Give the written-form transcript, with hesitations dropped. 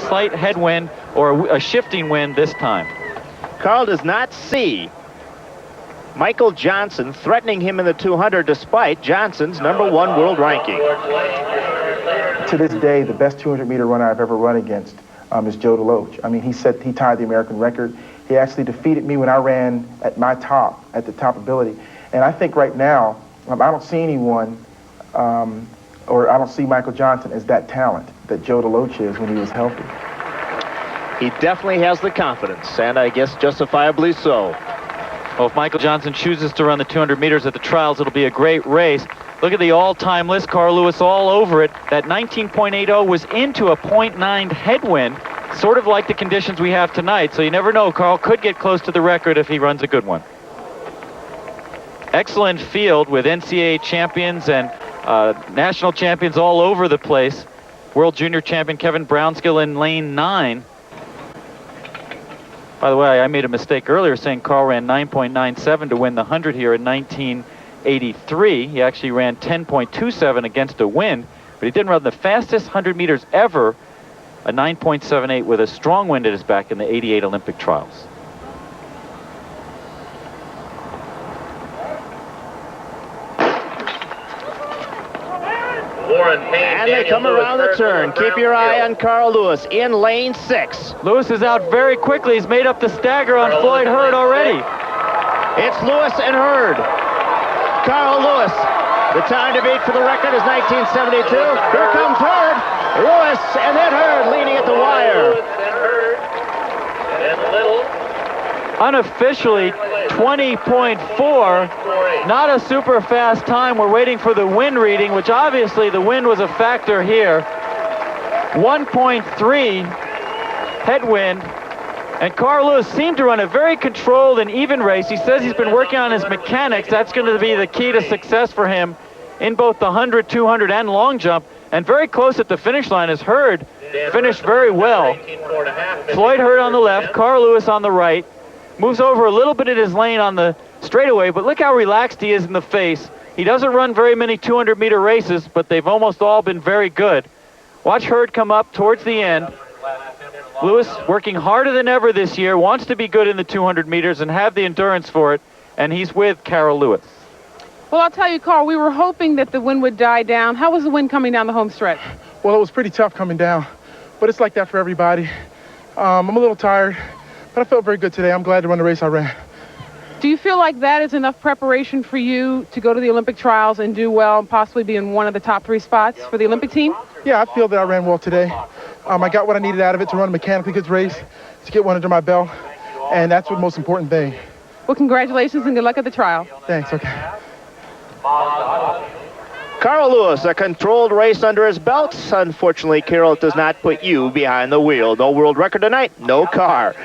slight headwind or a shifting wind this time. Carl does not see Michael Johnson threatening him in the 200 despite Johnson's #1 world ranking. To this day, the best 200-meter runner I've ever run against is Joe DeLoach. I mean, he tied the American record. He actually defeated me when I ran at my top, at the top ability. And I think right now, I don't see anyone, or I don't see Michael Johnson as that talent that Joe DeLoach is when he was healthy. He definitely has the confidence, and I guess justifiably so. Well, if Michael Johnson chooses to run the 200 meters at the trials, it'll be a great race. Look at the all-time list. Carl Lewis all over it. That 19.80 was into a .9 headwind, sort of like the conditions we have tonight. So you never know. Carl could get close to the record if he runs a good one. Excellent field with NCAA champions and national champions all over the place. World junior champion Kevin Brownskill in lane 9. By the way, I made a mistake earlier saying Carl ran 9.97 to win the 100 here in 1983. He actually ran 10.27 against a wind, but he didn't run the fastest 100 meters ever, a 9.78 with a strong wind at his back in the 88 Olympic trials. And they come around the turn. Keep your eye on Carl Lewis in lane 6. Lewis is out very quickly. He's made up the stagger on Floyd Hurd already. It's Lewis and Hurd. Carl Lewis. The time to beat for the record is 1972. Here comes Hurd. Lewis and then Hurd leading at the wire. Unofficially 20.4, not a super fast time. We're waiting for the wind reading, which obviously the wind was a factor here. 1.3 headwind, and Carl Lewis seemed to run a very controlled and even race. He says he's been working on his mechanics. That's going to be the key to success for him in both the 100, 200, and long jump. And very close at the finish line is Hurd. Finished very well. Floyd Hurd on the left, Carl Lewis on the right. Moves over a little bit in his lane on the straightaway, but look how relaxed he is in the face. He doesn't run very many 200-meter races, but they've almost all been very good. Watch Hurd come up towards the end. Lewis working harder than ever this year, wants to be good in the 200 meters and have the endurance for it, and he's with Carl Lewis. Well, I'll tell you, Carl, we were hoping that the wind would die down. How was the wind coming down the home stretch? Well, it was pretty tough coming down, but it's like that for everybody. I'm a little tired, but I felt very good today. I'm glad to run the race I ran. Do you feel like that is enough preparation for you to go to the Olympic trials and do well and possibly be in one of the top 3 spots for the Olympic team? Yeah, I feel that I ran well today. I got what I needed out of it to run a mechanically good race, to get one under my belt, and that's the most important thing. Well, congratulations and good luck at the trial. Thanks, okay. Carl Lewis, a controlled race under his belt. Unfortunately, Carol, it does not put you behind the wheel. No world record tonight, no car.